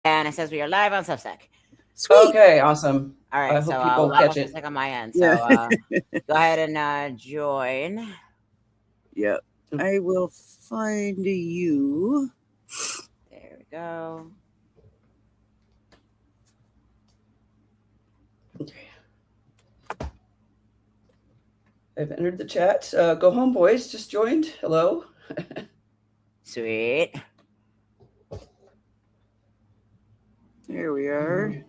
And it says we are live on Substack. Sweet. Okay, awesome. All I right, hope so people live on catch it. Substack on my end. So Yeah. go ahead and join. Yep. I will find you. There we go. I've entered the chat. Go home, boys. Just joined. Hello. Sweet. There we are.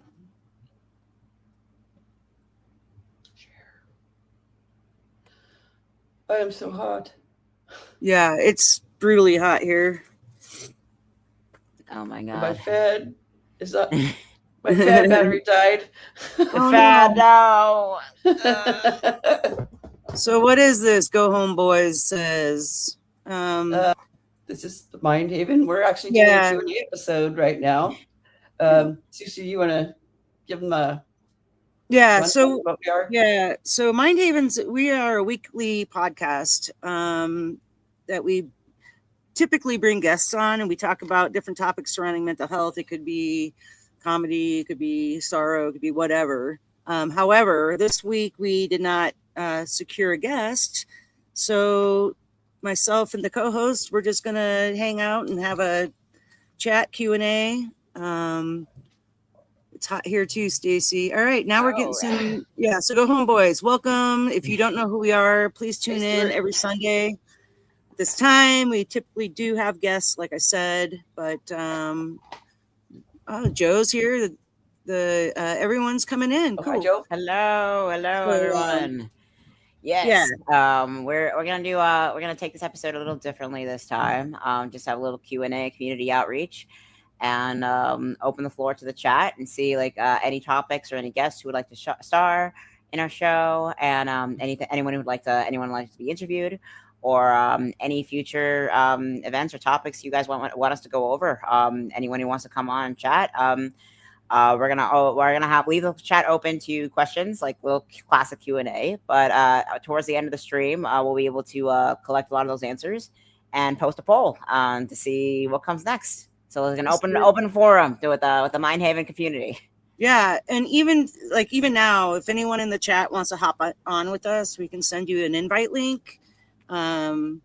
I am so hot. Yeah, it's brutally hot here. Oh my god. My fan is up. My fan battery died. Fan, no. So what is this? Go home, boys says. This is the Mind Haven. We're actually doing a Q&A episode right now. Sushi, you want to give them a so what we are? Yeah, so Mind Havens, we are a weekly podcast that we typically bring guests on, and we talk about different topics surrounding mental health. It could be comedy, it could be sorrow, it could be whatever. However, this week we did not secure a guest, so myself and the co-host, we're just gonna hang out and have a chat Q&A. It's hot here too, Stacy. All right, now we're getting some. Yeah, so go home, boys. Welcome. If you don't know who we are, please tune in every Sunday. At this time, we typically do have guests, like I said, but Joe's here. The everyone's coming in. Cool. Hi, Joe. Hello, everyone. Yes. Yeah. We're gonna take this episode a little differently this time. Just have a little Q&A, community outreach, and open the floor to the chat and see like any topics or any guests who would like to star in our show, and anyone who would like to be interviewed, or any future events or topics you guys want us to go over. Anyone who wants to come on and chat. We're gonna leave the chat open to questions, like little classic Q&A. But towards the end of the stream, we'll be able to collect a lot of those answers and post a poll to see what comes next. So it's an open forum with the Mind Haven community. Yeah, and even now, if anyone in the chat wants to hop on with us, we can send you an invite link. So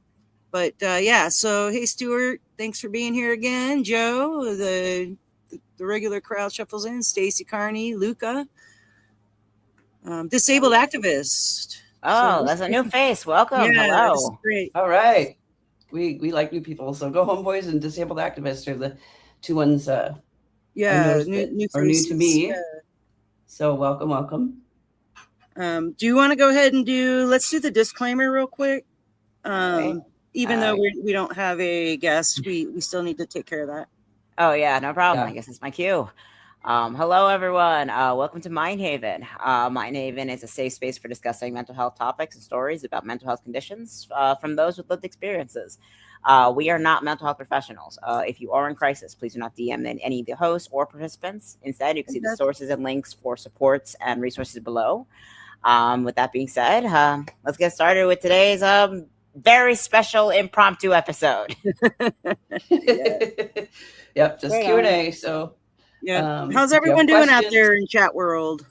hey, Stuart, thanks for being here again. Joe, the regular crowd shuffles in. Stacy Carney, Luca, disabled activist. Oh, that's a new face. Welcome. Yeah, hello. Great. All right. We like new people. So Go Home Boys and Disabled Activists are the two ones new to me. Yeah. So welcome. Do you want to go ahead and let's do the disclaimer real quick? Even though we don't have a guest, we still need to take care of that. Oh yeah, no problem. Yeah. I guess it's my cue. Hello, everyone. Welcome to Mind Haven. Mind Haven is a safe space for discussing mental health topics and stories about mental health conditions from those with lived experiences. We are not mental health professionals. If you are in crisis, please do not DM any of the hosts or participants. Instead, you can see the sources and links for supports and resources below. With that being said, let's get started with today's very special impromptu episode. Yep, just Q&A. So. Yeah. How's everyone doing out there in chat world?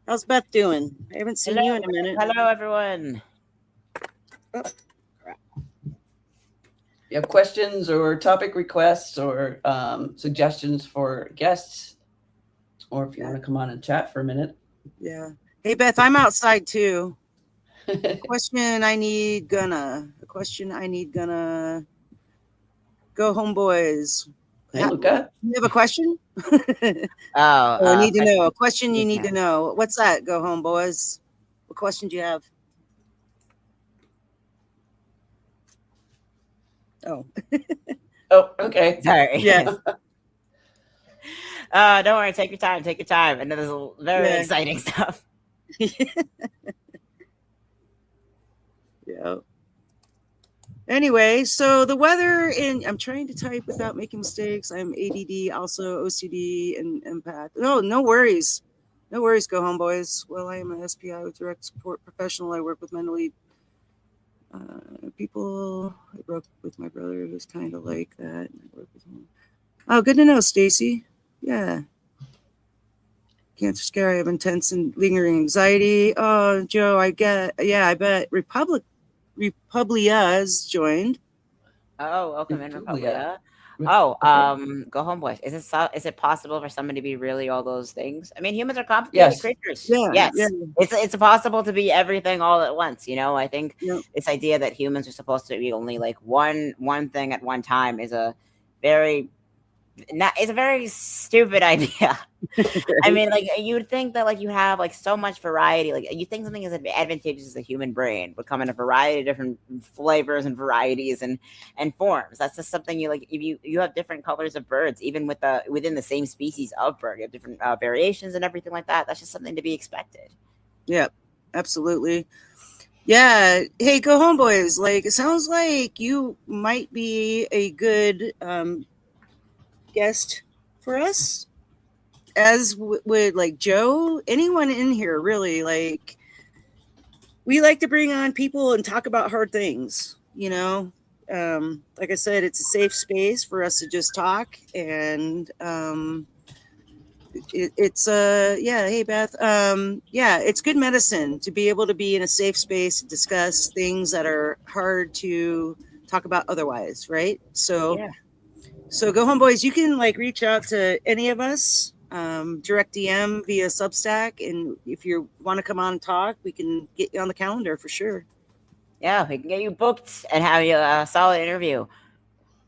How's Beth doing? I haven't seen you in a minute. Hello, everyone. You have questions or topic requests or suggestions for guests, or if you want to come on and chat for a minute. Yeah. Hey, Beth, I'm outside too. A question I need gonna. Go home, boys. Hey, Luca. You have a question? I need to know. A question you need to know. What's that? Go home, boys. What question do you have? Oh. Oh, okay. Sorry. Yes. Don't worry. Take your time. And there's very exciting stuff. Yeah. Anyway, so the weather I'm trying to type without making mistakes. I'm ADD, also OCD and empath. No worries. No worries, go home, boys. Well, I am an SPI with direct support professional. I work with mentally people. I broke with my brother who's kind of like that. I work with him. Oh, good to know, Stacy. Yeah. Cancer scare. I have intense and lingering anxiety. Oh, Joe, I bet Republia's joined. Oh, welcome in, Julia. Republia. Oh, Okay. go home, boys. Is it possible for somebody to be really all those things? I mean, humans are complicated Yes. creatures. Yeah, yeah, Yes, it's possible to be everything all at once. You know, I think yeah. this idea that humans are supposed to be only like one thing at one time is a very it's a very stupid idea. I mean, like you'd think that like you have like so much variety. Like you think something is advantageous as a human brain would come in a variety of different flavors and varieties and forms. That's just something you like. If you have different colors of birds, even within the same species of bird, you have different variations and everything like that. That's just something to be expected. Yeah, absolutely. Yeah. Hey, go home, boys. Like, it sounds like you might be a good guest for us, as would like Joe, anyone in here, really. Like, we like to bring on people and talk about hard things, you know? Like I said, it's a safe space for us to just talk. And it's yeah, hey Beth, yeah, it's good medicine to be able to be in a safe space to discuss things that are hard to talk about otherwise, right? So Yeah. go home, boys. You can like reach out to any of us, direct DM via Substack, and if you want to come on and talk, we can get you on the calendar for sure. Yeah, we can get you booked and have you a solid interview.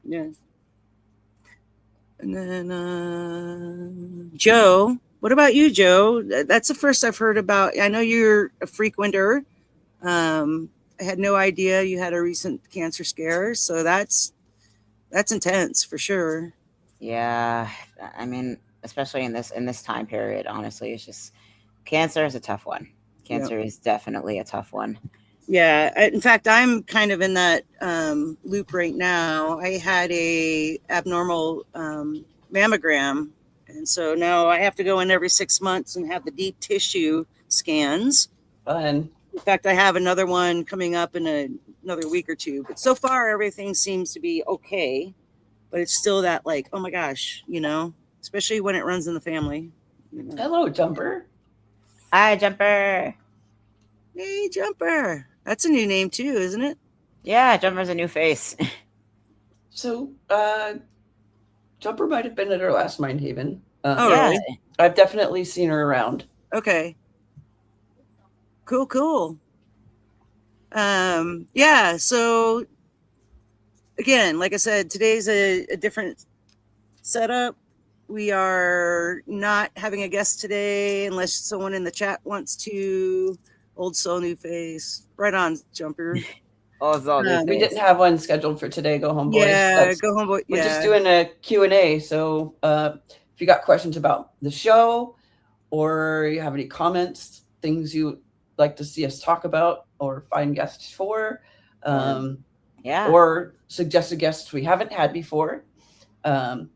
Yeah. And then Joe, what about you, Joe? That's the first I've heard about. I know you're a frequenter. I had no idea you had a recent cancer scare, so that's intense for sure. Yeah, I mean, especially in this time period, honestly, it's just cancer is a tough one. Yeah. Cancer is definitely a tough one. Yeah. In fact, I'm kind of in that loop right now. I had a abnormal mammogram, and so now I have to go in every 6 months and have the deep tissue scans. Fun. In fact, I have another one coming up in another week or two. But so far, everything seems to be okay. But it's still that like, oh my gosh, especially when it runs in the family. Hello, Jumper. Hi, Jumper. Hey, Jumper. That's a new name too, isn't it? Yeah, Jumper's a new face. So, Jumper might have been at our last Mind Haven. Oh, Yeah. really? I've definitely seen her around. Okay. Cool. Yeah. So again, like I said, today's a different setup. We are not having a guest today unless someone in the chat wants to. Old soul, new face. Right on, Jumper. We didn't have one scheduled for today. Go home, boys. Yeah, go home, boy. We're just doing a Q&A. So if you got questions about the show or you have any comments, things you like to see us talk about or find guests for, or suggested guests we haven't had before,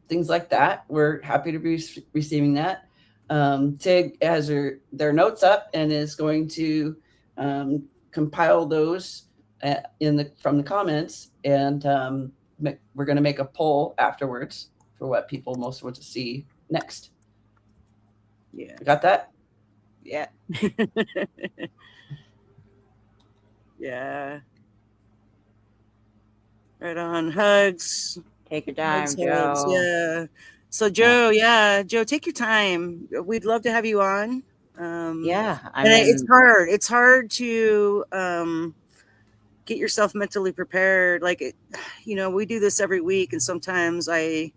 things like that, we're happy to be receiving that. Tig has their notes up and is going to compile those from the comments, and we're going to make a poll afterwards for what people most want to see next. Yeah. You got that? Yeah. Yeah. Right on. Hugs. Take your time, Hugs. Joe. Yeah. So Joe, Joe, take your time. We'd love to have you on. Yeah, and it's hard. It's hard to get yourself mentally prepared. Like, we do this every week, and sometimes I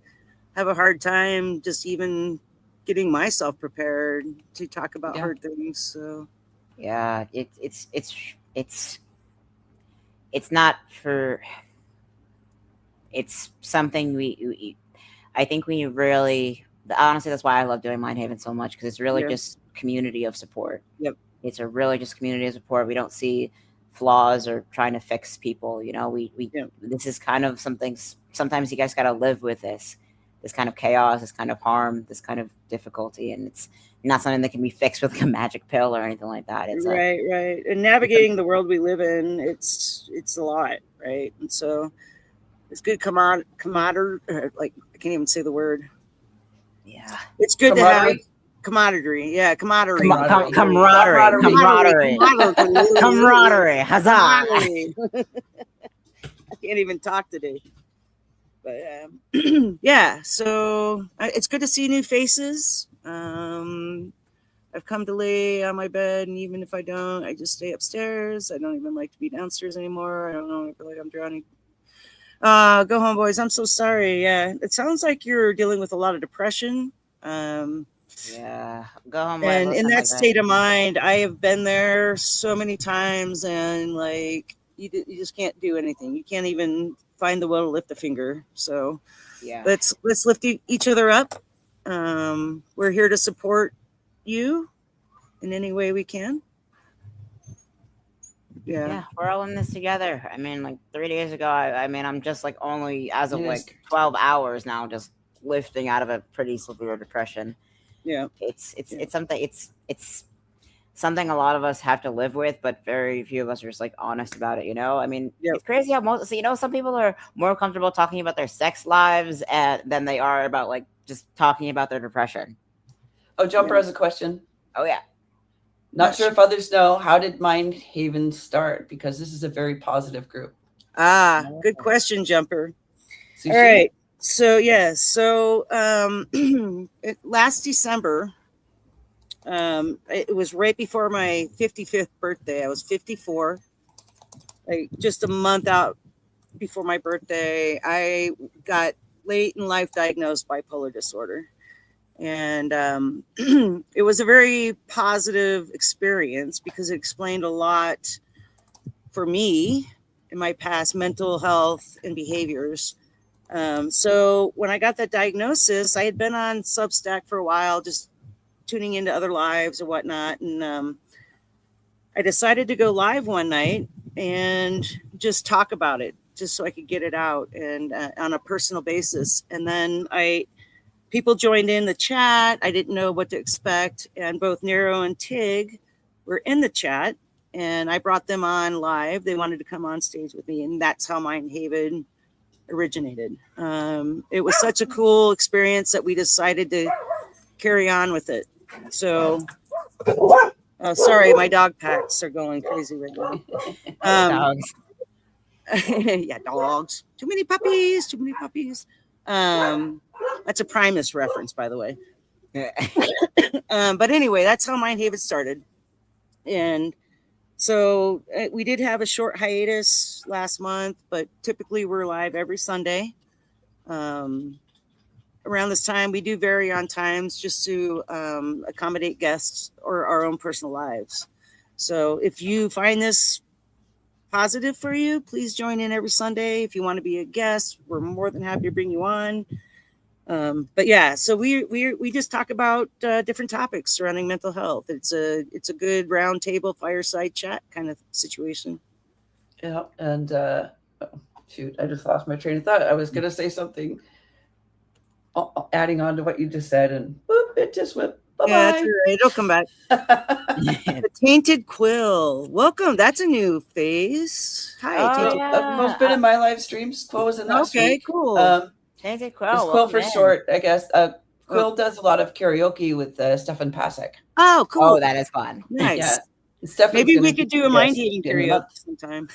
have a hard time just even getting myself prepared to talk about hard things. So yeah, it's not for. It's something I think we really, honestly, that's why I love doing Mind Haven so much, because it's really just community of support. Yep. It's a really just community of support. We don't see flaws or trying to fix people. This is kind of something, sometimes you guys got to live with this kind of chaos, this kind of harm, this kind of difficulty. And it's not something that can be fixed with like a magic pill or anything like that. It's right. And navigating the world we live in, it's a lot. Right. And so, It's good camaraderie. Like I can't even say the word. Yeah. It's good to have camaraderie. Yeah, camaraderie. Camaraderie. Huzzah. I can't even talk today. But yeah, so it's good to see new faces. I've come to lay on my bed, and even if I don't, I just stay upstairs. I don't even like to be downstairs anymore. I don't know. I feel like I'm drowning. Go home, boys. I'm so sorry. Yeah, it sounds like you're dealing with a lot of depression. Yeah, go home. And in that state of mind, I have been there so many times, and like you just can't do anything. You can't even find the will to lift a finger. So yeah, let's lift each other up. We're here to support you in any way we can. Yeah, we're all in this together. I mean, like 3 days ago, I'm just like only as of like 12 hours now, just lifting out of a pretty severe depression. Yeah, it's something. It's something a lot of us have to live with, but very few of us are just like honest about it. You know, I mean, it's crazy how most. So, you know, some people are more comfortable talking about their sex lives than they are about like just talking about their depression. Oh, Jumper has a question. Oh yeah. Not sure if others know, how did Mind Haven start? Because this is a very positive group. Good question, Jumper. Sushi? All right. So last December, it was right before my 55th birthday. I was 54. Like just a month out before my birthday, I got late in life diagnosed bipolar disorder. And it was a very positive experience because it explained a lot for me in my past mental health and behaviors. So when I got that diagnosis, I had been on Substack for a while, just tuning into other lives or whatnot. And I decided to go live one night and just talk about it, just so I could get it out and on a personal basis. And then people joined in the chat. I didn't know what to expect. And both Nero and Tig were in the chat. And I brought them on live. They wanted to come on stage with me. And that's how Mind Haven originated. It was such a cool experience that we decided to carry on with it. So, sorry, my dog packs are going crazy right now. Dogs. Yeah, dogs. Too many puppies. That's a Primus reference, by the way. But anyway, that's how Mind Haven started. And so we did have a short hiatus last month, but typically we're live every Sunday. Around this time, we do vary on times just to accommodate guests or our own personal lives. So if you find this positive for you, please join in every Sunday. If you want to be a guest, we're more than happy to bring you on. But yeah, so we just talk about different topics surrounding mental health. It's a good round table fireside chat kind of situation. Yeah, and shoot, I just lost my train of thought. I was gonna say something, adding on to what you just said, and whoop, it just went. Bye-bye. Yeah, that's all right. It'll come back. The Tainted Quill. Welcome. That's a new phase. Hi, Tainted Quill. Quill's been in my live streams. Quill was in last week. Okay, cool. Tainted Quill. It's Quill for short, I guess. Quill does a lot of karaoke with Stefan Pasek. Oh, cool. Oh, that is fun. Nice. Yeah. Maybe we could do a Mind Haven karaoke sometime.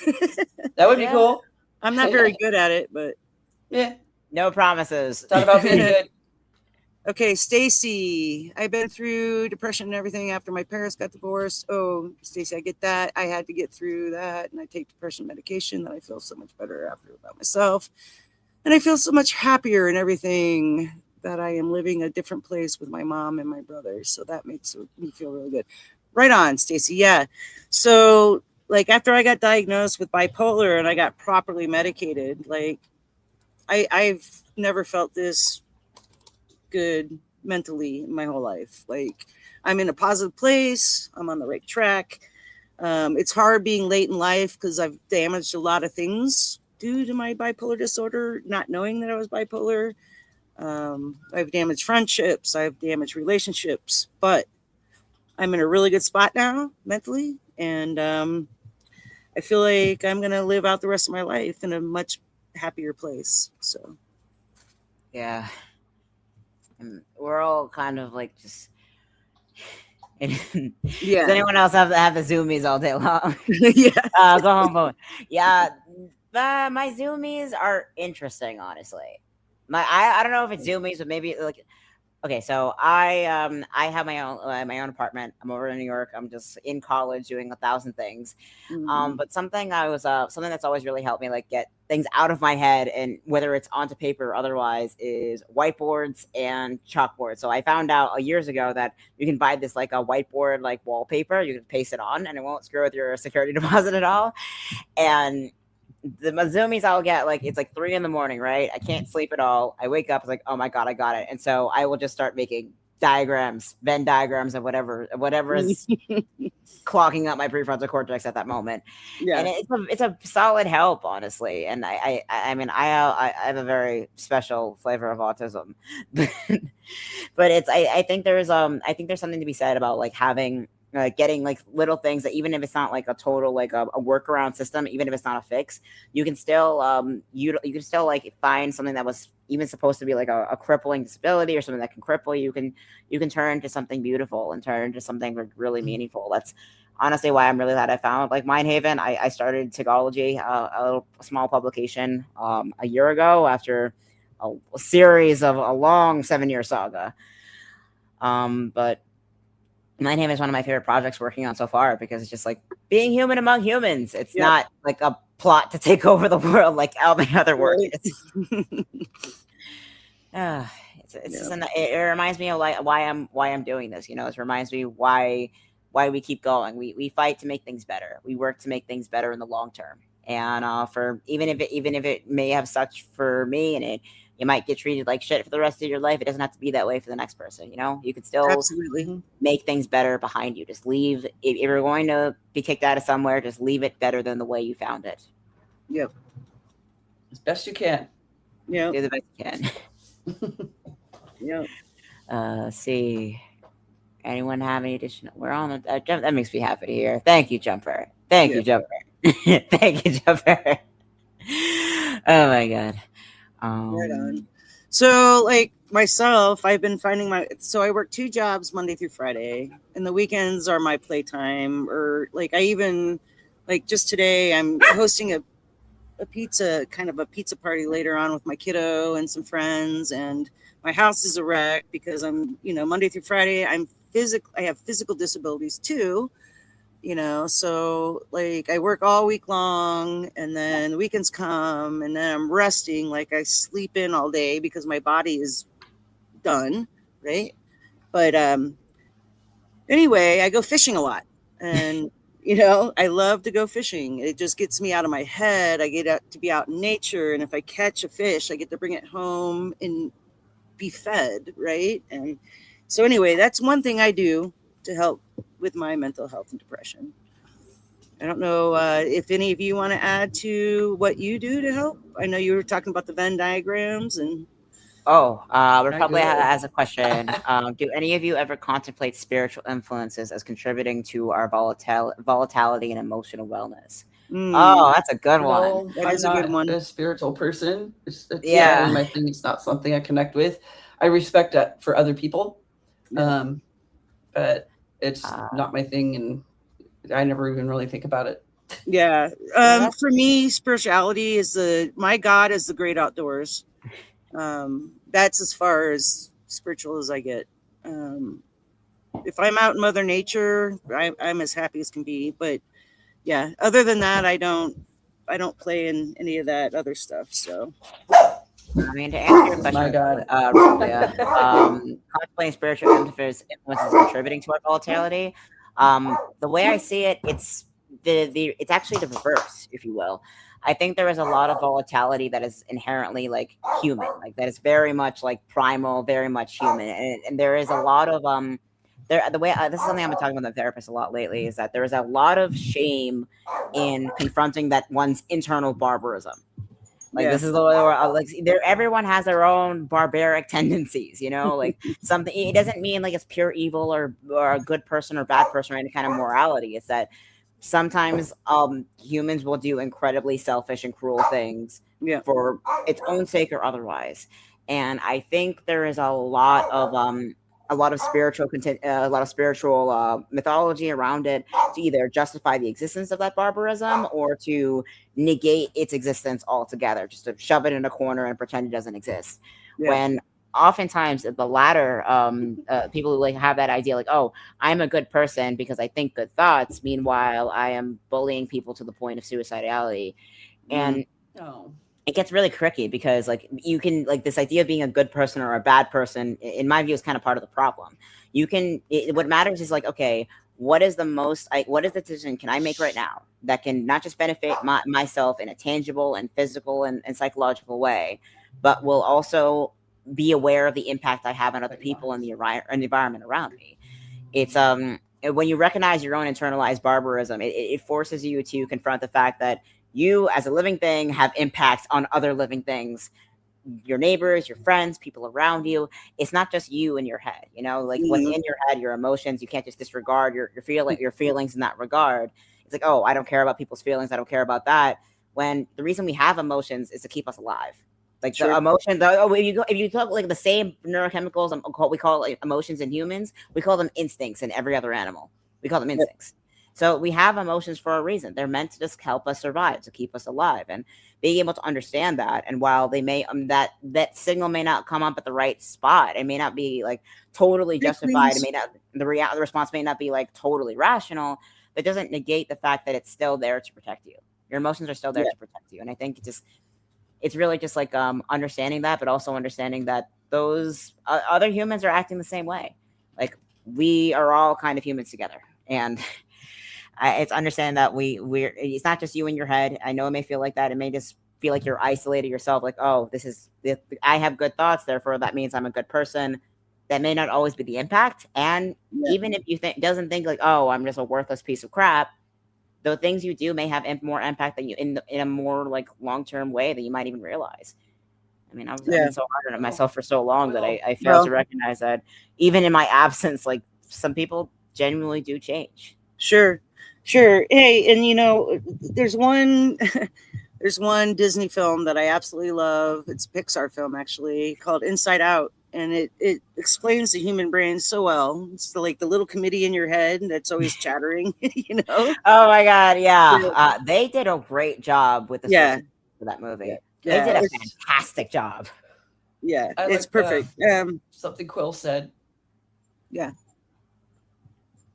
That would be cool. I'm not very good at it, but yeah. No promises. It's not about being good. Okay, Stacy, I've been through depression and everything after my parents got divorced. Oh, Stacy, I get that. I had to get through that, and I take depression medication. That I feel so much better after about myself, and I feel so much happier and everything. That I am living a different place with my mom and my brother, so that makes me feel really good. Right on, Stacy. Yeah. So, like after I got diagnosed with bipolar and I got properly medicated, like I've never felt this good mentally in my whole life. Like I'm in a positive place. I'm on the right track. It's hard being late in life because I've damaged a lot of things due to my bipolar disorder, not knowing that I was bipolar. I've damaged friendships. I've damaged relationships, but I'm in a really good spot now mentally. And I feel like I'm going to live out the rest of my life in a much happier place. So Yeah. And we're all kind of like just. Does anyone else have the zoomies all day long? Yeah. Go home, phone. Yeah, my zoomies are interesting, honestly. I don't know if it's zoomies, but maybe like okay. So I have my own apartment. I'm over in New York. I'm just in college doing 1,000 things. But something that's always really helped me like get things out of my head and whether it's onto paper or otherwise is whiteboards and chalkboards. So I found out years ago that you can buy this like a whiteboard like wallpaper. You can paste it on and it won't screw with your security deposit at all. And the zoomies I'll get like it's like 3 in the morning, right? I can't sleep at all. I wake up, it's like, oh my god, I got it. And so I will just start making diagrams, Venn diagrams of whatever is clogging up my prefrontal cortex at that moment. Yeah. And it's a solid help, honestly. And I mean I have a very special flavor of autism, but I think there's something to be said about like having getting like little things that even if it's not like a total like a workaround system, even if it's not a fix, you can still you can still like find something that was even supposed to be like a crippling disability or something that can cripple you. You can turn into something beautiful and turn into something like really meaningful. That's honestly why I'm really glad I found like Mindhaven. I started Tigology, a small publication, a year ago after a series of a long 7-year saga. But Mindhaven is one of my favorite projects working on so far because it's just like being human among humans. It's not like a plot to take over the world like all my other work is. It reminds me of like why I'm doing this. You know, it reminds me why we keep going. We fight to make things better. We work to make things better in the long term. And for even if it may have sucked for me and you might get treated like shit for the rest of your life, it doesn't have to be that way for the next person. You know, you could still absolutely make things better behind you. Just leave if you're going to be kicked out of somewhere, just leave it better than the way you found it. Yep. As best you can. Yeah. Do the best you can. Yeah. See. Anyone have any additional? We're on a jump. That makes me happy to hear. Thank you, Jumper. Thank you, Jumper. Thank you, Jumper. Oh my god. Right on. So, like myself, I've been finding I work 2 jobs Monday through Friday, and the weekends are my playtime. Or like I even like just today, I'm hosting a pizza party later on with my kiddo and some friends, and my house is a wreck because I'm Monday through Friday I have physical disabilities too, so like I work all week long and then the weekends come and then I'm resting, like I sleep in all day because my body is done, right? But anyway, I go fishing a lot, and I love to go fishing. It just gets me out of my head. I get out to be out in nature, and if I catch a fish, I get to bring it home and be fed, right? And so anyway, that's one thing I do to help with my mental health and depression. I don't know if any of you want to add to what you do to help. I know you were talking about the Venn diagrams and Republic has a question. Do any of you ever contemplate spiritual influences as contributing to our volatility and emotional wellness? Oh, that's a good one. That is a good one. I'm not a spiritual person. It's not really my thing. It's not something I connect with. I respect that for other people, but it's not my thing, and I never even really think about it. Yeah. For me, spirituality is my God is the great outdoors. That's as far as spiritual as I get. If I'm out in Mother Nature, I'm as happy as can be. But yeah, other than that, I don't play in any of that other stuff. So, I mean, to answer your question, My God. contemplating spiritual influences contributing to our volatility. The way I see it, it's it's actually the reverse, if you will. I think there is a lot of volatility that is inherently like human, like that is very much like primal, very much human, and there is a lot of the way this is something I've been talking with a therapist a lot lately is that there is a lot of shame in confronting that one's internal barbarism. Like this is the way where like everyone has their own barbaric tendencies, like something. It doesn't mean like it's pure evil or a good person or bad person or any kind of morality. It's that sometimes humans will do incredibly selfish and cruel things for its own sake or otherwise. And I think there is a lot of spiritual content, a lot of spiritual mythology around it to either justify the existence of that barbarism or to negate its existence altogether, just to shove it in a corner and pretend it doesn't exist. When oftentimes the latter, people who like have that idea, like, oh, I'm a good person because I think good thoughts. Meanwhile, I am bullying people to the point of suicidality, and it gets really tricky because like you can like this idea of being a good person or a bad person, in my view, is kind of part of the problem. What matters is like, okay, what is the decision can I make right now that can not just benefit myself in a tangible and physical and psychological way, but will also be aware of the impact I have on other people and the environment around me. It's when you recognize your own internalized barbarism, it forces you to confront the fact that you as a living thing have impacts on other living things, your neighbors, your friends, people around you. It's not just you in your head, like what's in your head, your emotions. You can't just disregard your feelings in that regard. It's like, oh, I don't care about people's feelings, I don't care about that, when the reason we have emotions is to keep us alive. Like the emotion, if you talk like the same neurochemicals, we call like emotions in humans, we call them instincts in every other animal. We call them instincts. So we have emotions for a reason. They're meant to just help us survive, to keep us alive, and being able to understand that. And while they may that signal may not come up at the right spot, it may not be like totally justified. It may not the response may not be like totally rational. That doesn't negate the fact that it's still there to protect you. Your emotions are still there to protect you. And I think it's really just like understanding that, but also understanding that those other humans are acting the same way. Like we are all kind of humans together, and it's understanding that we're it's not just you in your head. I know it may feel like that. It may just feel like you're isolated yourself. Like, oh, I have good thoughts, therefore that means I'm a good person. That may not always be the impact. And even if you doesn't think like, oh, I'm just a worthless piece of crap, the things you do may have more impact than you in a more like long-term way than you might even realize. I mean, I've been so hard on myself for so long that I fail to recognize that even in my absence, like some people genuinely do change. Sure. Hey, and there's one Disney film that I absolutely love. It's a Pixar film actually called Inside Out. And it explains the human brain so well. It's like the little committee in your head that's always chattering, Oh my God, yeah. They did a great job with the for that movie. They did a fantastic job. Yeah, it's perfect. Something Quill said. Yeah.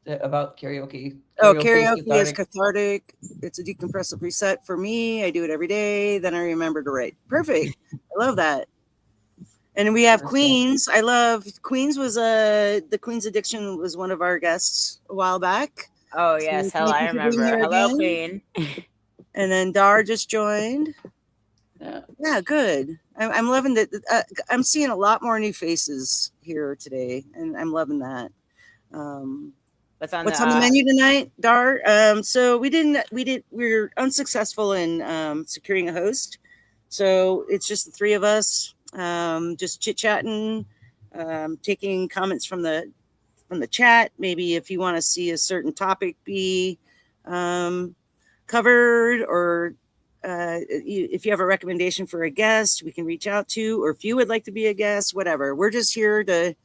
About karaoke. Karaoke is cathartic. It's a decompressive reset for me. I do it every day. Then I remember to write. Perfect. I love that. And we have Queens. I love Queens. The Queen's Addiction was one of our guests a while back. Oh yes, so I remember. Hello, Queen. And then Dar just joined. Yeah, good. I'm loving that. I'm seeing a lot more new faces here today, and I'm loving that. What's on the menu tonight, Dar? So we're unsuccessful in securing a host. So it's just the three of us. Just chit-chatting, taking comments from the chat. Maybe if you want to see a certain topic be covered, or if you have a recommendation for a guest we can reach out to, or if you would like to be a guest, whatever. We're just here to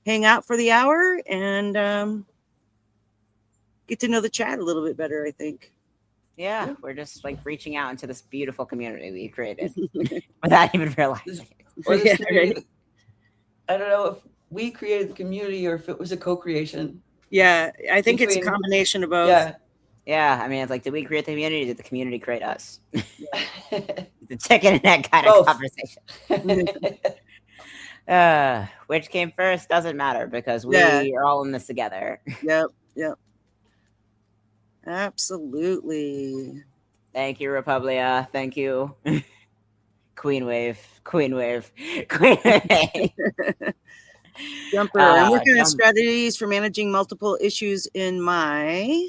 hang out for the hour and get to know the chat a little bit better, I think. Yeah, we're just like reaching out into this beautiful community we created without even realizing it. I don't know if we created the community or if it was a co-creation. Yeah, I think it's a combination of both. Yeah. I mean, it's like, did we create the community? Did the community create us? The chicken and egg kind of conversation. Which came first doesn't matter because we are all in this together. Yep. Absolutely. Thank you, Republia. Thank you. Queen wave. Jumper. I'm working on strategies for managing multiple issues in my.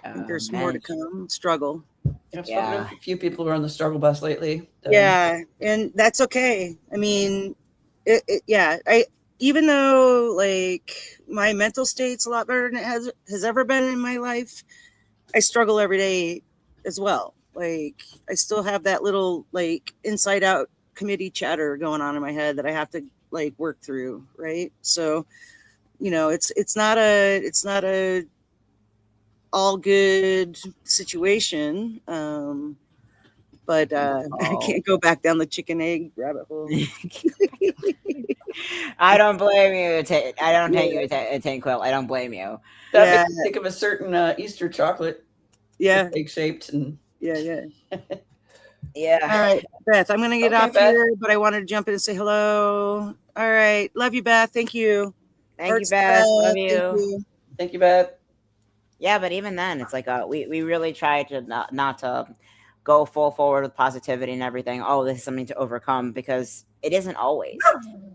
I think there's more to come. Struggle. I've spoken to a few people who are on the struggle bus lately. Yeah, and that's okay. I mean, even though like my mental state's a lot better than it has ever been in my life, I struggle every day as well. Like I still have that little like inside out committee chatter going on in my head that I have to like work through, right? So, it's not a all good situation. But I can't go back down the chicken egg rabbit hole. I don't blame you. I don't take you a tin quilt. I don't blame you. That makes me think of a certain Easter chocolate. Yeah. Egg shaped and yeah. Yeah. All right, Beth, I'm going to get off Beth. Here, but I wanted to jump in and say hello. All right. Love you, Beth. Thank you. Thank you, Beth. Love you. Thank you, Beth. Yeah, but even then, it's like we really try to not to go full forward with positivity and everything. Oh, this is something to overcome, because it isn't always,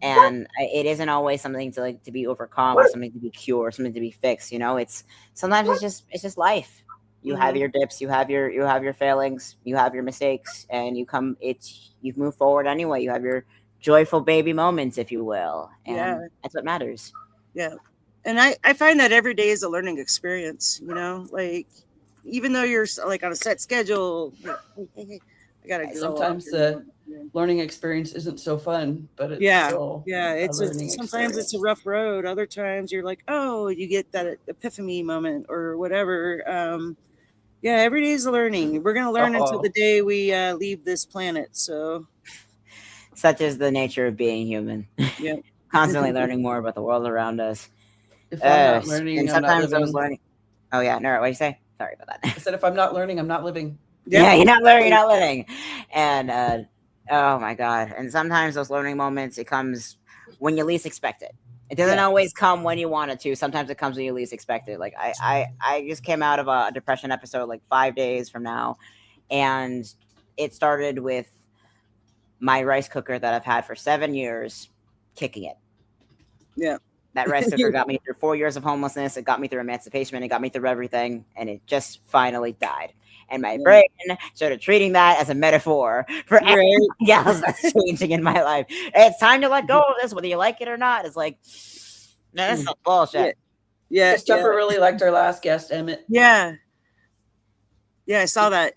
and it isn't always something to like to be overcome or something to be cured, something to be fixed. It's sometimes it's just life. You have your dips, you have your failings, you have your mistakes, and you've moved forward anyway. You have your joyful baby moments, if you will, and that's what matters. Yeah. And I find that every day is a learning experience, like even though you're like on a set schedule, I gotta sometimes the learning experience isn't so fun, but it's still sometimes it's a rough road. Other times you're like, oh, you get that epiphany moment or whatever. Every day is a learning. We're gonna learn until the day we leave this planet. So such is the nature of being human. Yeah. Constantly learning more about the world around us. If I'm not learning, and sometimes I was learning. Oh yeah, Nora, what do you say? Sorry about that. I said if I'm not learning, I'm not living. Yeah, you're not learning, you're not living. And oh my God. And sometimes those learning moments, it comes when you least expect it. It doesn't always come when you want it to. Sometimes it comes when you least expect it. Like I just came out of a depression episode like 5 days from now, and it started with my rice cooker that I've had for 7 years kicking it. Yeah. That rice cooker got me through 4 years of homelessness. It got me through emancipation. It got me through everything. And it just finally died. And my brain started treating that as a metaphor for everything else that's changing in my life. It's time to let go of this, whether you like it or not. It's like, no, this is bullshit. Yeah. Jumper really liked our last guest, Emmett. Yeah. Yeah, I saw that.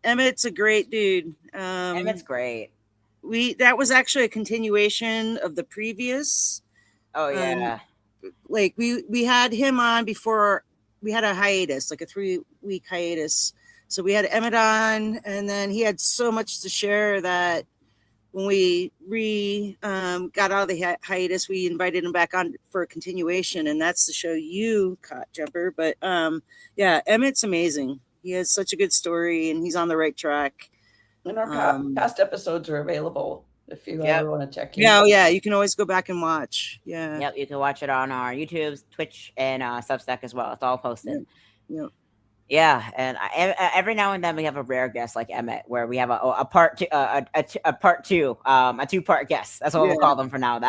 Emmett's a great dude. Emmett's great. That was actually a continuation of the previous. Oh yeah. Like we had him on before we had a hiatus, like a 3-week hiatus. So we had Emmett on, and then he had so much to share that when we got out of the hiatus, we invited him back on for a continuation, and that's the show you caught, Jumper. But Emmett's amazing. He has such a good story, and he's on the right track. And our past episodes are available if you ever want to check in. Yeah, you can always go back and watch. Yeah. Yep, you can watch it on our YouTube, Twitch, and Substack as well. It's all posted. Yeah. Yeah, and every now and then we have a rare guest like Emmett, where we have a part two, a part two, a 2-part guest. That's what we'll call them for now.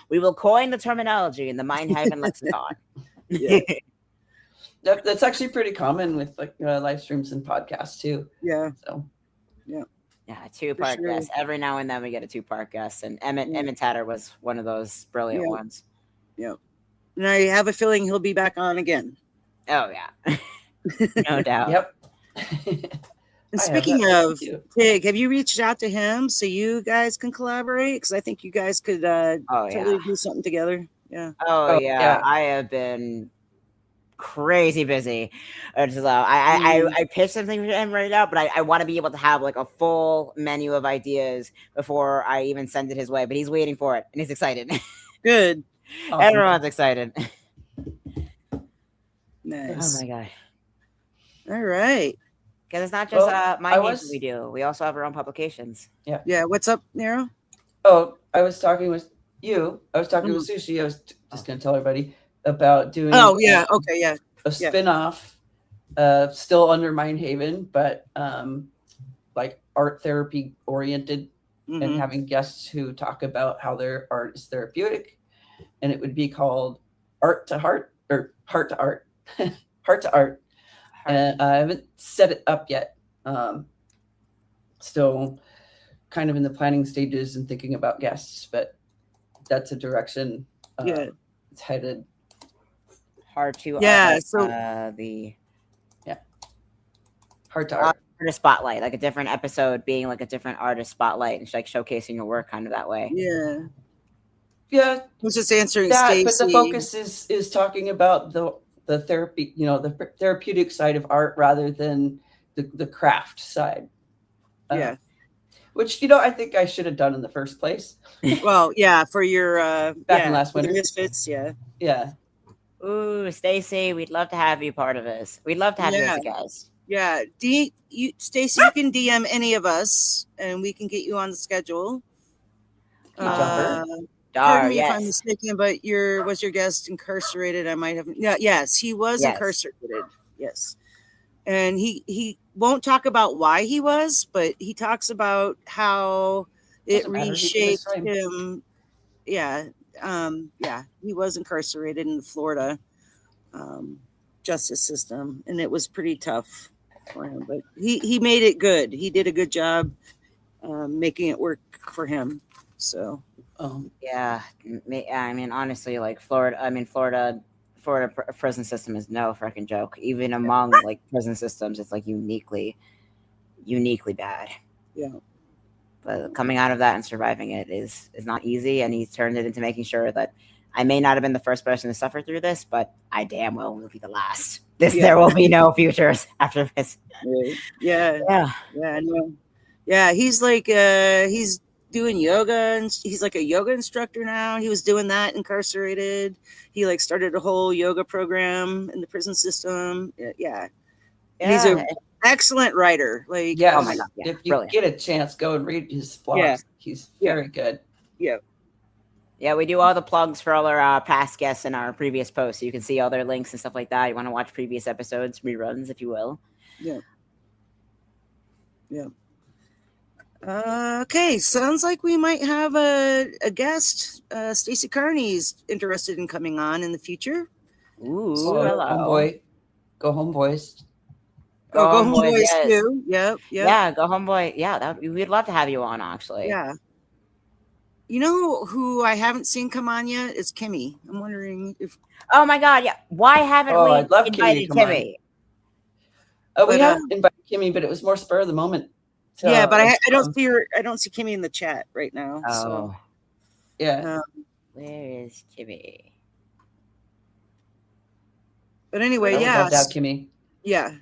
We will coin the terminology in the Mind Haven lexicon. That's actually pretty common with like live streams and podcasts too. Yeah. So. Yeah, a 2-part guest. Every now and then we get a 2-part guest, and Emmett Tatter was one of those brilliant ones. Yeah. And I have a feeling he'll be back on again. Oh yeah. No doubt. Yep. And speaking of Tig, have you reached out to him so you guys can collaborate? Because I think you guys could totally do something together. Yeah. Oh yeah. I have been crazy busy. I pitched something for him right now, but I want to be able to have like a full menu of ideas before I even send it his way. But he's waiting for it, and he's excited. Good. Awesome. Everyone's excited. Nice. Oh my God. All right. Because it's not just my games we do. We also have our own publications. Yeah. Yeah. What's up, Nero? Oh, I was talking with you. I was talking with Sushi. I was just going to tell everybody about doing. Oh, yeah. Okay. Yeah. A spinoff, still under Mind Haven, but like art therapy oriented, and having guests who talk about how their art is therapeutic. And it would be called Art to Heart, or Heart to Art. Heart to Art. And I haven't set it up yet. Still kind of in the planning stages and thinking about guests, but that's a direction it's headed. Hard to so Heart to Art. Artist spotlight, like a different episode being like a different artist spotlight and like showcasing your work kind of that way. Yeah. Yeah. I was just answering that, Stacy. but the focus is talking about the therapy, the therapeutic side of art rather than the craft side. Yeah. Which, I think I should have done in the first place. Well, yeah, for your back in last winter. Misfits, yeah. Yeah. Ooh, Stacy, we'd love to have you part of this. We'd love to have you as a guest. Yeah. Stacy, you can DM any of us and we can get you on the schedule. Pardon me if I'm mistaken, but was your guest incarcerated? I might have. Yeah, yes, he was incarcerated. Yes, and he won't talk about why he was, but he talks about how it reshaped him. Yeah, he was incarcerated in the Florida justice system, and it was pretty tough for him. But he made it good. He did a good job making it work for him. So. Yeah, I mean, honestly, like Florida prison system is no freaking joke. Even among like prison systems, it's like uniquely bad. Yeah. But coming out of that and surviving it is not easy, and he's turned it into making sure that I may not have been the first person to suffer through this, but I damn well will be the last. There will be no futures after this. Yeah. I know. Yeah, he's like he's doing yoga, and he's like a yoga instructor now. He was doing that incarcerated. He like started a whole yoga program in the prison system. Yeah. He's an excellent writer. Like, oh my God. If you get a chance, go and read his blogs. Yeah. He's very good. Yeah, we do all the plugs for all our past guests in our previous posts, so you can see all their links and stuff like that. You want to watch previous episodes, reruns, if you will. Yeah. Okay, sounds like we might have a guest. Stacy Carney's interested in coming on in the future. Ooh, hello. Homeboy. Go Homeboys. Go Homeboys too. Yep. Yeah, Go Homeboy. Yeah, we'd love to have you on, actually. Yeah. You know who I haven't seen come on yet? It's Kimmy. I'm wondering if. Oh my God! Yeah, why haven't we invited Kimmy? We have invited Kimmy, but it was more spur of the moment. Yeah, but I don't see her. I don't see Kimmy in the chat right now. Oh, so. Yeah. Where is Kimmy? But anyway, I would love to have Kimmy. Yeah.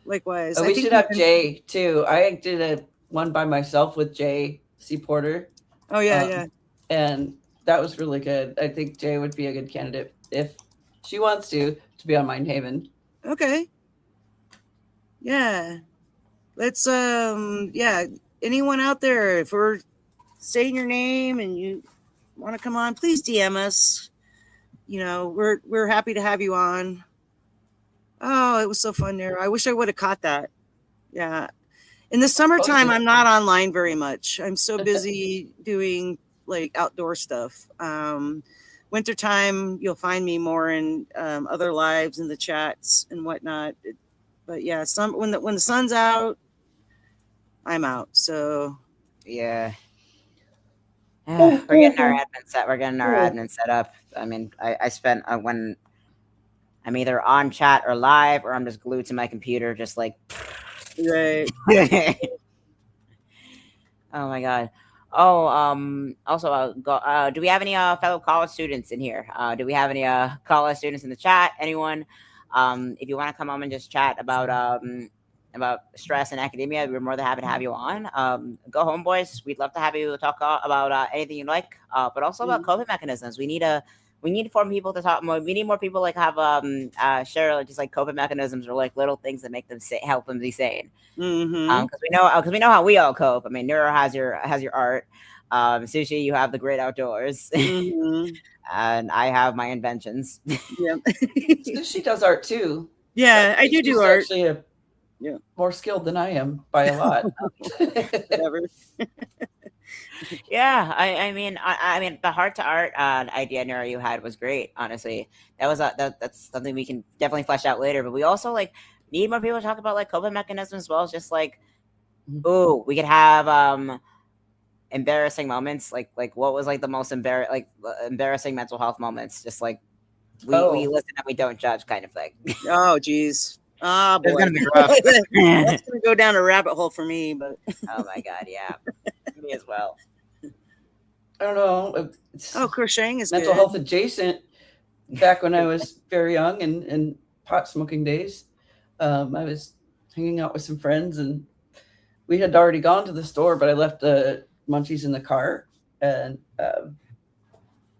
Likewise. We should have Jay too. I did one by myself with Jay C. Porter. Oh yeah. And that was really good. I think Jay would be a good candidate if she wants to be on Mind Haven. Okay. Yeah. Let's anyone out there, if we're saying your name and you want to come on, please DM us. We're happy to have you on. Oh, it was so fun there. I wish I would have caught that. Yeah. In the summertime, I'm not online very much. I'm so busy doing like outdoor stuff. Wintertime, you'll find me more in other lives in the chats and whatnot. But yeah, when the sun's out, I'm out. So yeah. We're getting our admin set up. I mean, I spent when I'm either on chat or live, or I'm just glued to my computer, just like. Right. Oh my God. Oh, also, do we have any fellow college students in here? Do we have any college students in the chat? Anyone? If you want to come on and just chat about stress and academia, we're more than happy to have you on. Go Homeboys. We'd love to have you talk about anything you like, but also about coping mechanisms. We need more people to talk more. We need more people like have share like just like coping mechanisms or like little things that make them help them be sane. Because we know how we all cope. I mean, Neuro has your art. Sushi, you have the great outdoors. And I have my inventions. Yeah. Sushi does art too. Yeah, I do art. Actually, more skilled than I am by a lot. Whatever. Yeah, I mean the heart to art idea, Nora, you had was great. Honestly, that's something we can definitely flesh out later. But we also like need more people to talk about like coping mechanisms as well as just like, we could have embarrassing moments, like what was like the most embarrassing mental health moments, just like we listen and we don't judge kind of thing. Oh geez. Ah, boy. It's gonna be rough. That's gonna go down a rabbit hole for me, but Oh my god, yeah, me as well. I don't know. It's crocheting is mental good. health adjacent. Back when I was very young and pot smoking days, I was hanging out with some friends, and we had already gone to the store, but I left the munchies in the car. And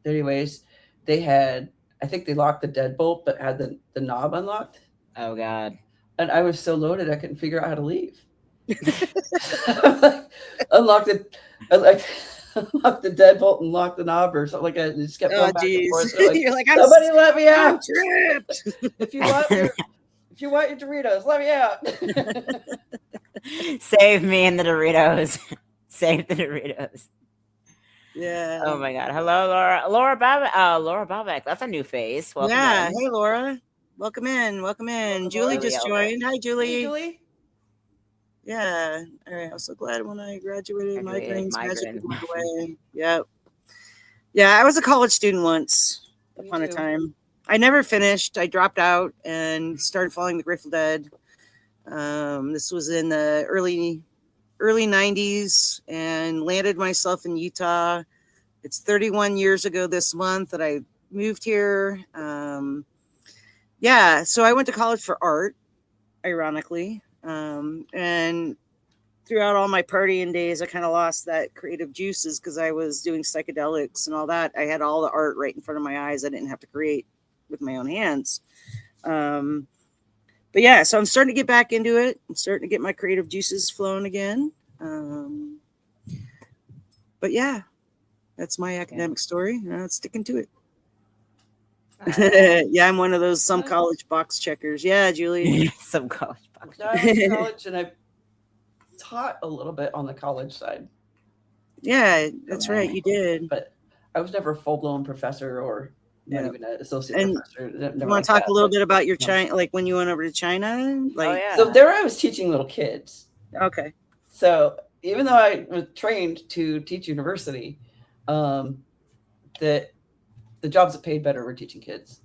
anyways, they had, I think they locked the deadbolt, but had the knob unlocked. Oh god. And I was so loaded, I couldn't figure out how to leave. Unlocked it, unlocked the deadbolt and locked the knob or something like that. And it just kept going back and forth. So You're like, somebody let me I'm out. tripped. If you want your Doritos, let me out. Save me and the Doritos. Save the Doritos. Yeah. Oh my god. Hello, Laura. Laura Babak. That's a new face. Welcome Yeah. in. Hey, Laura. Welcome in. Welcome in. Welcome, Julie Laura. just joined. Hi, Julie. Hey, Julie. Yeah. All right. I was so glad when I graduated. Migraines magically went away. Yep. Yeah. I was a college student once upon a time. I never finished. I dropped out and started following the Grateful Dead. This was in the early 90s and landed myself in Utah. It's 31 years ago this month that I moved here. Yeah, so I went to college for art, ironically. And throughout all my partying days, I kind of lost that creative juices because I was doing psychedelics and all that. I had all the art right in front of my eyes. I didn't have to create with my own hands. But yeah, so I'm starting to get back into it. I'm starting to get my creative juices flowing again. But yeah, that's my academic story. Sticking to it. Yeah, I'm one of those some college box checkers. Yeah, Julie. Some college box. I went to college and I taught a little bit on the college side. Yeah, that's right. You did. But I was never a full-blown professor or not even an associate professor. You want to talk a little bit about your China, like when you went over to China? Like, so there I was teaching little kids. Okay. So even though I was trained to teach university, the jobs that paid better were teaching kids.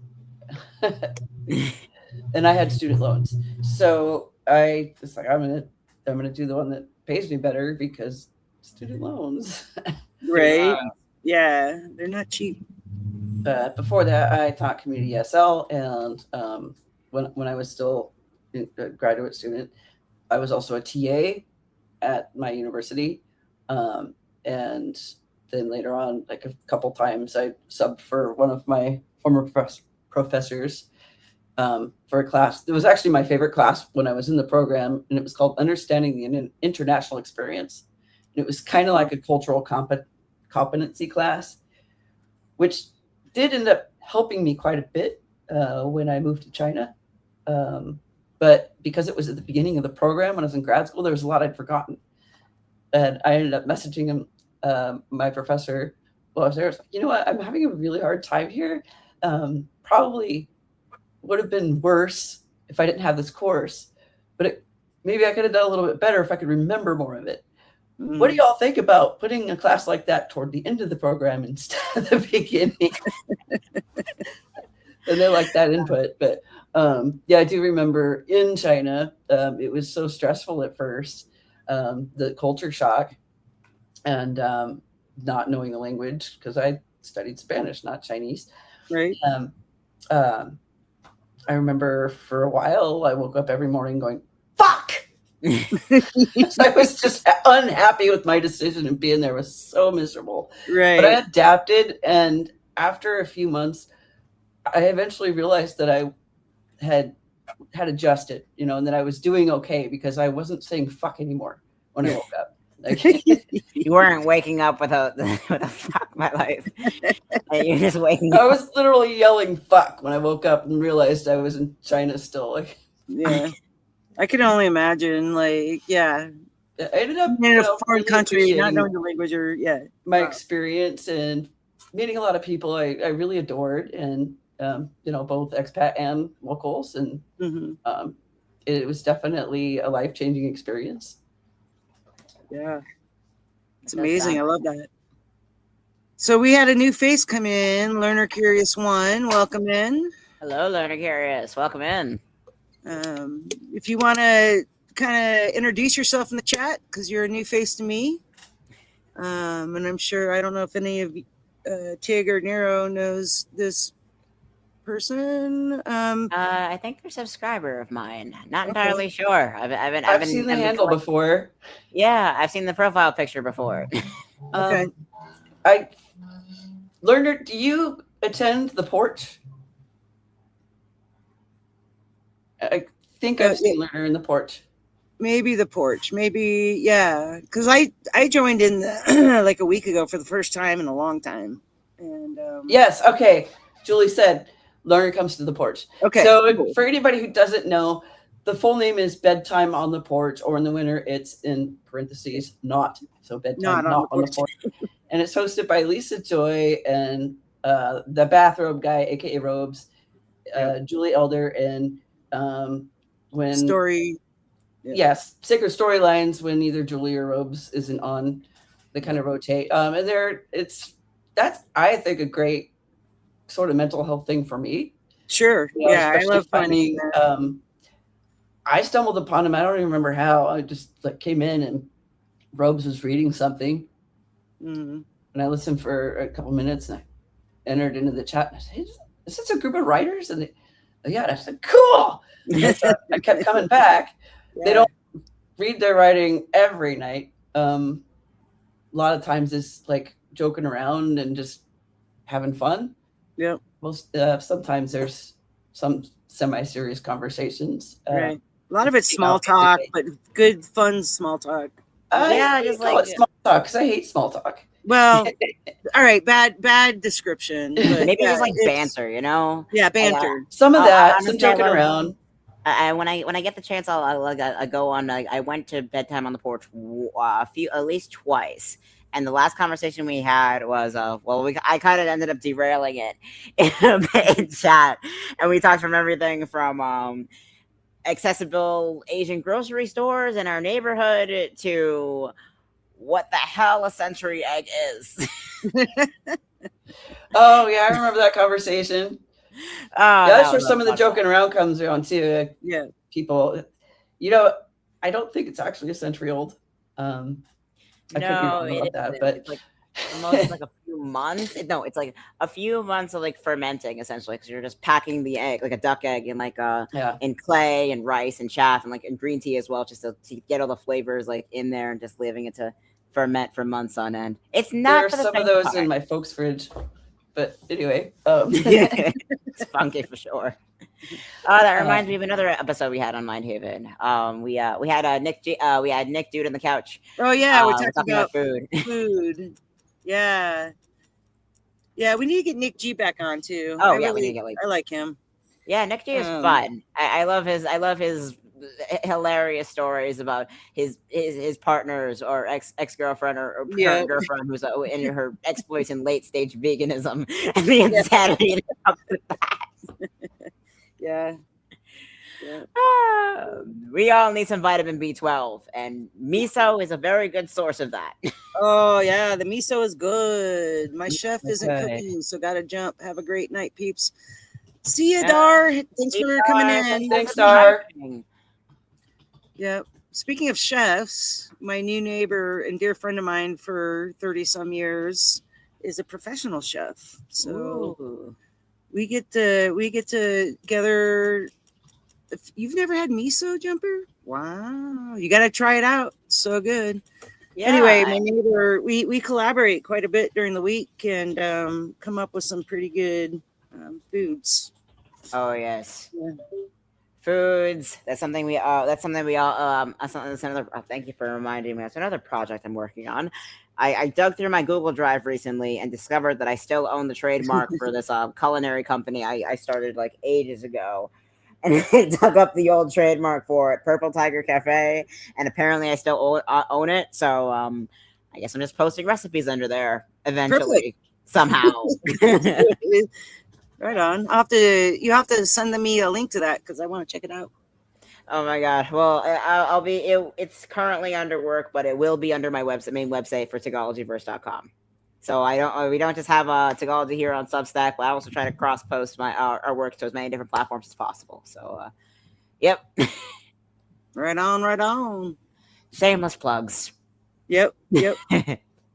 And I had student loans. So I was like, I'm gonna do the one that pays me better because student loans. Right. Yeah, they're not cheap. Before that, I taught community SL, and when I was still a graduate student, I was also a TA at my university, and then later on, like a couple times, I subbed for one of my former professors for a class. It was actually my favorite class when I was in the program, and it was called Understanding the International Experience. And it was kind of like a cultural competency class, which did end up helping me quite a bit when I moved to China. But because it was at the beginning of the program when I was in grad school, there was a lot I'd forgotten. And I ended up messaging him, my professor, while I was there. I was like, you know what? I'm having a really hard time here. Probably would have been worse if I didn't have this course. But maybe I could have done a little bit better if I could remember more of it. What do y'all think about putting a class like that toward the end of the program instead of the beginning? And they like that input. But yeah, I do remember in China, it was so stressful at first, the culture shock and not knowing the language, because I studied Spanish, not Chinese. Right. I remember for a while, I woke up every morning going, fuck! I was just unhappy with my decision, and being there was so miserable. Right. But I adapted, and after a few months, I eventually realized that I had adjusted, and that I was doing okay because I wasn't saying fuck anymore when I woke up. Like, you weren't waking up with a fuck my life. You're just waking up. I was literally yelling fuck when I woke up and realized I was in China still. Like, yeah. I can only imagine, like, yeah. I ended up in a foreign country, not knowing the language, or my experience and meeting a lot of people I really adored, and both expat and locals, and it was definitely a life-changing experience. Yeah, it's amazing. I love that. So we had a new face come in, Learner Curious 1. Welcome in. Hello, Learner Curious. Welcome in. If you want to kind of introduce yourself in the chat, because you're a new face to me. And I'm sure, I don't know if any of Tig or Nero knows this person. I think they're a subscriber of mine. Not entirely sure. I've seen the handle before. Yeah, I've seen the profile picture before. Okay. I Lerner, do you attend the porch? I think I've seen Lerner in the porch. Maybe the porch. Maybe, yeah. Because I joined in like a week ago for the first time in a long time. And yes, okay. Julie said Lerner comes to the porch. Okay. So cool. for anybody who doesn't know, the full name is Bedtime on the Porch, or in the winter, it's in parentheses, not. So bedtime, not on the porch. And it's hosted by Lisa Joy and the bathrobe guy, aka Robes, Julie Elder, and when story. Yes, sacred storylines when either Julie or Robes isn't on, they kind of rotate. And that's I think a great sort of mental health thing for me. Sure. Yeah, I love finding. I stumbled upon him. I don't even remember how. I just like came in and Robes was reading something, and I listened for a couple minutes and I entered into the chat and I said, hey, "Is this a group of writers?" And yeah, I said, "Cool." So I kept coming back. Yeah. They don't read their writing every night. A lot of times it's like joking around and just having fun. Yeah. Most sometimes there's some semi-serious conversations. Right. A lot of it's small talk, but good, fun small talk. Yeah, just like small talk because I hate small talk. Well, all right, bad description. But maybe just like banter, you know? Yeah, banter. Some of that, some joking around. When I get the chance, I'll go on. I went to Bedtime on the Porch at least twice, and the last conversation we had was I kind of ended up derailing it in chat, and we talked from everything from accessible Asian grocery stores in our neighborhood to what the hell a century egg is. Oh yeah, I remember that conversation. That's where some of the joking around comes around too. Yeah, people, I don't think it's actually a century old. I could be wrong about that, but it's like almost like a few months. No, it's like a few months of like fermenting essentially, because you're just packing the egg like a duck egg in like in clay and rice and chaff and like in green tea as well, just to get all the flavors like in there and just leaving it to ferment for months on end. It's not. There are some of those in my folks' fridge. But anyway, it's funky for sure. That reminds me of another episode we had on Mindhaven. We had Nick Dude on the couch. Oh yeah, we're talking about food. Food. Yeah. Yeah, we need to get Nick G back on too. Oh yeah, we need to get I like him. Yeah, Nick G is fun. I love his hilarious stories about his partners or ex-girlfriend or current girlfriend who's in her exploits in late stage veganism and the insanity that comes with that. Yeah. We all need some vitamin B12, and miso is a very good source of that. Oh yeah, the miso is good. My chef isn't cooking, so gotta jump. Have a great night, peeps. See ya, Dar. Thanks for coming in. Thanks, Dar. Yeah. Speaking of chefs, my new neighbor and dear friend of mine for 30 some years is a professional chef. So we get together. If you've never had miso, Jumper? Wow. You got to try it out. So good. Yeah, anyway, my neighbor, we collaborate quite a bit during the week and come up with some pretty good foods. Oh yes. Yeah. Foods. That's something we all. That's another. Thank you for reminding me. That's another project I'm working on. I dug through my Google Drive recently and discovered that I still own the trademark for this culinary company I started like ages ago, and I dug up the old trademark for it, Purple Tiger Cafe, and apparently I still own it. So I guess I'm just posting recipes under there eventually somehow. Right on. You have to send me a link to that because I want to check it out. Oh my god! Well, I'll be. It's currently under work, but it will be under my main website for Tagalogyverse.com. So we don't just have Tagalogy here on Substack, but I also try to cross post our work to as many different platforms as possible. So Yep. Right on, right on. Shameless plugs. Yep.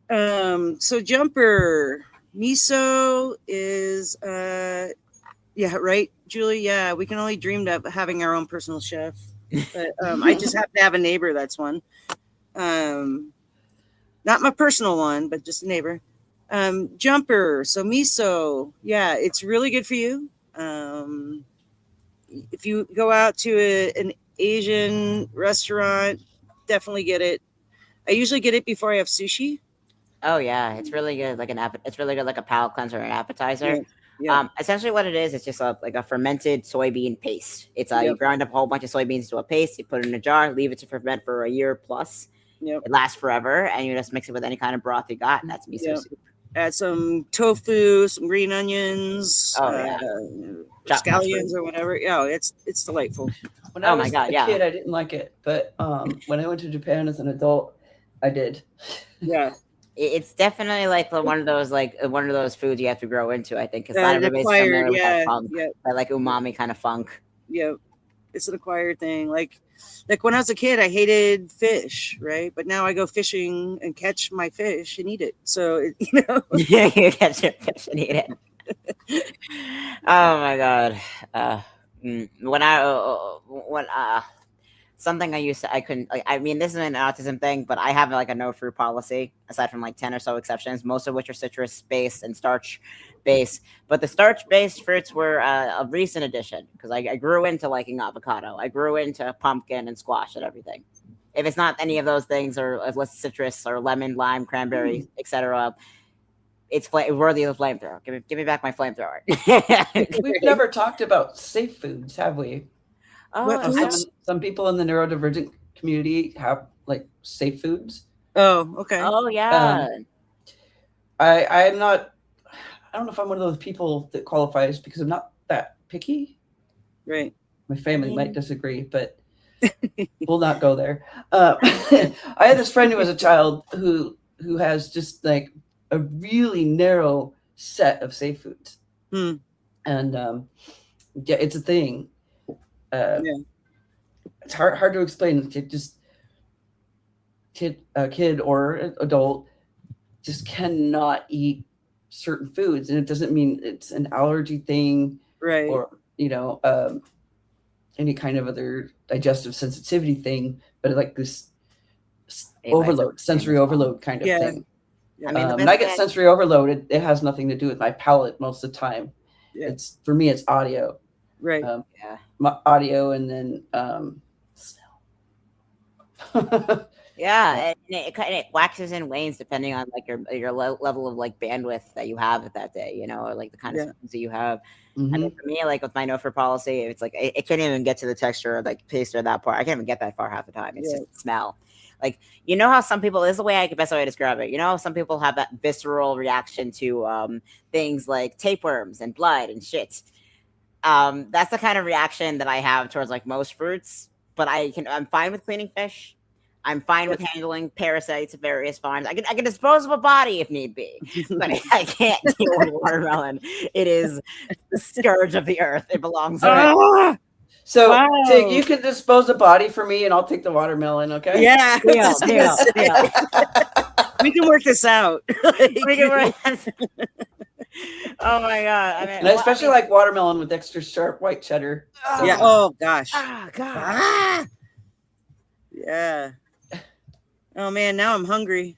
So Jumper miso is yeah, right, Julie. Yeah, we can only dream of having our own personal chef, but I just happen to have a neighbor that's one. Not my personal one, but just a neighbor. Jumper. So miso, yeah, it's really good for you. If you go out to an Asian restaurant, definitely get it. I usually get it before I have sushi. Oh yeah, it's really good. It's really good, like a palate cleanser and appetizer. Yeah. Essentially, what it is, it's just like a fermented soybean paste. It's you Yep. grind up a whole bunch of soybeans into a paste. You put it in a jar, leave it to ferment for a year plus. Yep. It lasts forever, and you just mix it with any kind of broth you got, and that's miso Yep. soup. Add some tofu, some green onions, Oh yeah, chopped scallions mushrooms. or whatever. Yeah, it's delightful. When Oh I my was God, a yeah. kid, I didn't like it, but when I went to Japan as an adult, I did. Yeah, It's definitely like one of those foods you have to grow into. I think because not an everybody's acquired. familiar with that Yeah, funk, yeah, that like umami kind of funk. yeah. It's an acquired thing. Like when I was a kid, I hated fish, right? But now I go fishing and catch my fish and eat it. So you know, You catch your fish and eat it. Oh my God. When something I couldn't like. I mean, this is an autism thing, but I have like a no fruit policy aside from like 10 or so exceptions, most of which are citrus based and starch based. But the starch based fruits were a recent addition because I grew into liking avocado. I grew into pumpkin and squash and everything. If it's not any of those things, or less citrus or lemon, lime, cranberry, etc., it's worthy of the flamethrower. Give me back my flamethrower. We've never talked about safe foods, have we? what foods? Some people in the neurodivergent community have like safe foods. Oh, okay. Oh yeah. I'm not. I don't know if I'm one of those people that qualifies because I'm not that picky. Right. My family might disagree, but we'll not go there. I had this friend who was a child who has just like a really narrow set of safe foods, and yeah, it's a thing. It's hard to explain. Just kid or adult just cannot eat certain foods, and it doesn't mean it's an allergy thing, right? Or any kind of other digestive sensitivity thing, but like this overload, sensory overload kind of thing. Yeah. I mean, when I get sensory overload, it has nothing to do with my palate most of the time. Yeah. It's for me, it's audio, right? My audio, and then smell. Yeah, and it waxes and wanes depending on like your level of like bandwidth that you have that day, you know, or like the kind of foods that you have. Mm-hmm. I mean, for me, like with my no for policy, it's like it can't even get to the texture or like taste or that part. I can't even get that far half the time. It's just the smell. Like, you know how some people, this is the way best way to describe it. You know, some people have that visceral reaction to things like tapeworms and blood and shit. That's the kind of reaction that I have towards like most fruits. But I'm fine with cleaning fish. I'm fine with handling parasites of various forms. I can dispose of a body if need be, but I can't deal with watermelon. It is the scourge of the earth. It belongs there. So Tig, you can dispose a body for me, and I'll take the watermelon. Okay? Yeah. Deal. We can work this out. We can work. Oh my God! I mean, and I especially like watermelon with extra sharp white cheddar. So. Yeah. Oh gosh. Oh God. Yeah. Oh man, now I'm hungry.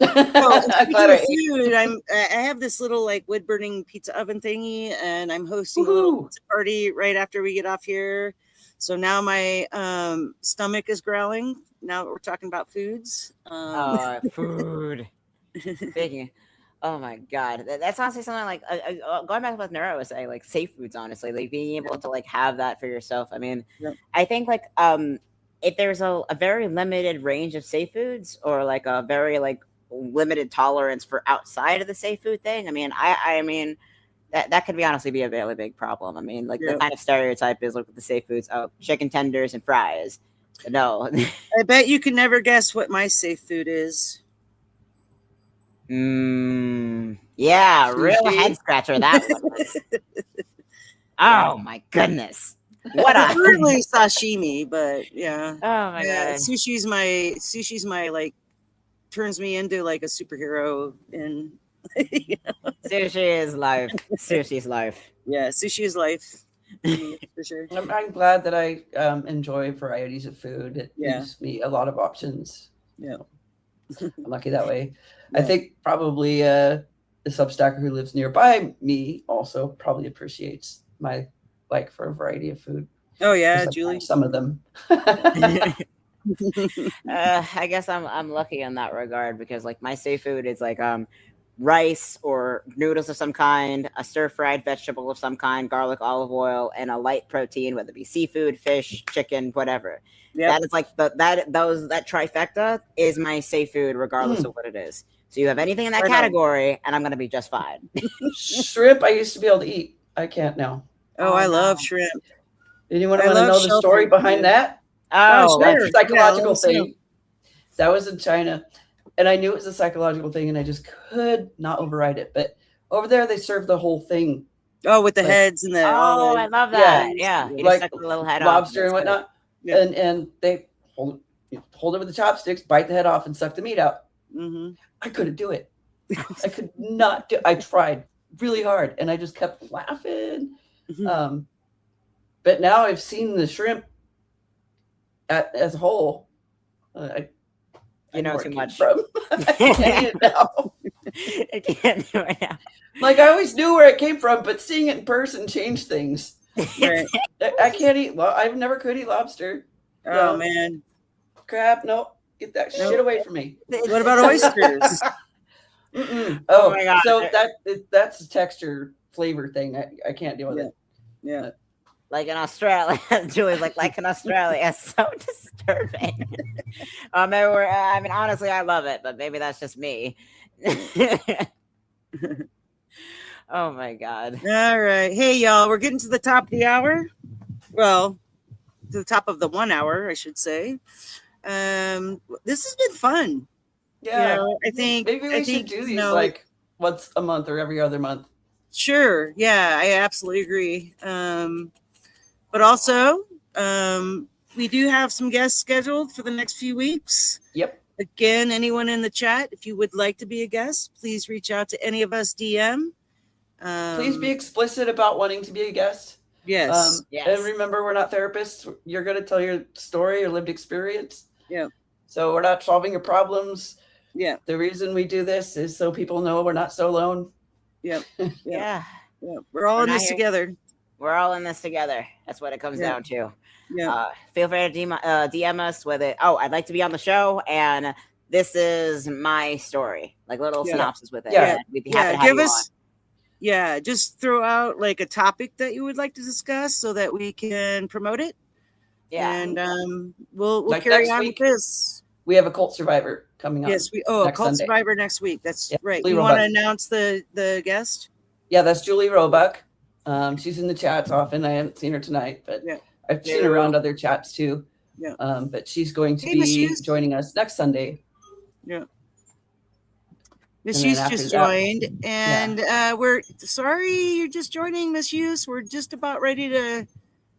Food, I have this little like wood burning pizza oven thingy, and I'm hosting a little pizza party right after we get off here. So now my stomach is growling. Now that we're talking about foods. Food. Speaking. Oh my God, that's honestly something like going back with neuro, is like safe foods. Honestly, like being able to like have that for yourself. I mean, I think like if there's a very limited range of safe foods, or like a very like limited tolerance for outside of the safe food thing, I mean, I mean that could honestly be a really big problem. I mean, like the kind of stereotype is, look at the safe foods, chicken tenders and fries. No. I bet you can never guess what my safe food is. Yeah, real head scratcher that one was. Oh my goodness. What a Preferably sashimi, but yeah. oh my Yeah, god. sushi's my like turns me into like a superhero and Sushi is life. Sushi's life. yeah, sushi is life for me for sure. I'm glad that I enjoy varieties of food. It Yeah. gives me a lot of options. Yeah. I'm lucky that way. I Yeah. think probably the Substacker who lives nearby me also probably appreciates my like for a variety of food. Oh yeah, Sometimes Julie. some of them. I guess I'm lucky in that regard because like my seafood is like rice or noodles of some kind, a stir fried vegetable of some kind, garlic, olive oil, and a light protein, whether it be seafood, fish, chicken, whatever. Yep. That is like that trifecta is my seafood regardless of what it is. So you have anything in that Right on. category, and I'm gonna be just fine. Shrimp I used to be able to eat. I can't now. Oh, I love no. shrimp. Anyone I want to love know the story shellfish, behind man. that? Oh, sure. That's a psychological Yeah, let us know. thing. That was in China. And I knew it was a psychological thing and I just could not override it. But over there they serve the whole thing. Oh, with the Like- heads and the oh, I love that. Yeah. Yeah, you Like just suck the little head lobster off. and whatnot. Yeah. And they hold it with the chopsticks, bite the head off and suck the meat out. Mm-hmm. I couldn't do it. I could not do I tried really hard and I just kept laughing. But now I've seen the shrimp as a whole. You know where too it came much. From. I can't eat it now. I can't do it now. Like I always knew where it came from, but seeing it in person changed things. Right. I can't eat. I never could eat lobster. Oh No. man. Crab, no, get that shit away from me. What about oysters? Oh my God. So that's a texture flavor thing. I can't deal with it. Yeah. Like in Australia, Julie's like in Australia, it's so disturbing. I mean, honestly, I love it, but maybe that's just me. Oh my god! All right, hey y'all, we're getting to the top of the hour. Well, to the top of the 1 hour, I should say. This has been fun. Yeah, You know, I think maybe we should do these like once a month or every other month. Sure. Yeah, I absolutely agree. But also, we do have some guests scheduled for the next few weeks. Yep. Again, anyone in the chat, if you would like to be a guest, please reach out to any of us DM. Please be explicit about wanting to be a guest. Yes. Yes. And remember, we're not therapists. You're going to tell your story, your lived experience. Yeah. So we're not solving your problems. Yeah. The reason we do this is so people know we're not so alone. Yep. Yeah. We're all We're in not this here- together. We're all in this together. That's what it comes Yeah. down to. Yeah. Feel free to DM us with it. Oh, I'd like to be on the show, and this is my story, like little Yeah. synopsis with it. Yeah. And we'd be happy to have Give you us. Yeah, just throw out like a topic that you would like to discuss so that we can promote it. on. Yeah. And we'll Like carry next on week. with this. We have a cult survivor coming up. Yes, a next Cult Sunday. Survivor next week. That's Yeah, right. Julie You want to Roebuck. announce the guest? Yeah, that's Julie Roebuck. She's in the chats often. I haven't seen her tonight, but Yeah. I've seen her around other chats too. Yeah. But she's going to Hey, Miss be Hughes. joining us next Sunday. Yeah. Miss And then Hughes after just that- joined, and we're sorry you're just joining, Miss Hughes. We're just about ready to,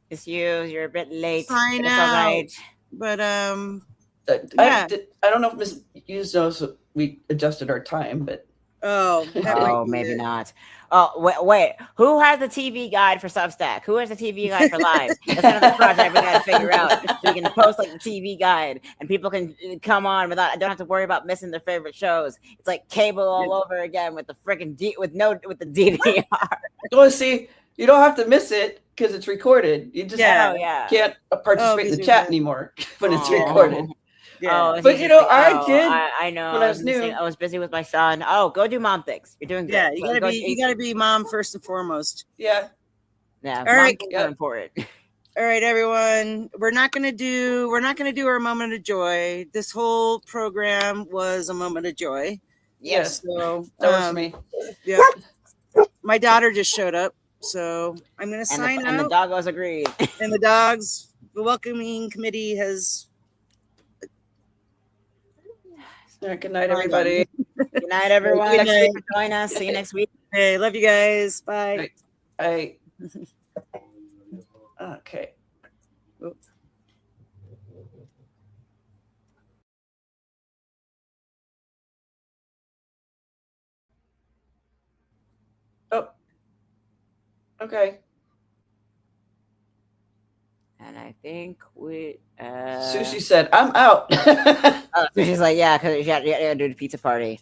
It's you. You're a bit late. Sign It's all out. right. but I don't know if Miss Hughes knows we adjusted our time, but that might Oh, be maybe it. not. Oh, wait. Who has the TV guide for Substack? Who has the TV guide for live? That's another project we got to figure out. So we can post like the TV guide, and people can come on without. I don't have to worry about missing their favorite shows. It's like cable all over again with the freaking with the DVR. well, see, you don't have to miss it because it's recorded. You just Yeah. Oh yeah. can't participate in the because chat of- anymore when it's Oh. recorded. Yeah. Oh, But, he's you know, just I did I know. when I was new. I was busy with my son. Oh, go do mom things. You're doing good. Yeah, you Go- gotta be mom first and foremost. Yeah. Yeah, All mom right. things are important. All right, everyone. We're not gonna do our moment of joy. This whole program was a moment of joy. Yes. So That was me. yeah. My daughter just showed up, so I'm gonna And sign the out. doggos agreed. And the dogs, the welcoming committee has. Yeah, good night, everybody. Good night, everyone. Good night. Join us. See you next week. Hey, love you guys. Bye. Okay. Oh, okay. And I think we. Sushi said, "I'm out." Oh, so she's like, yeah, because you had to do the pizza party.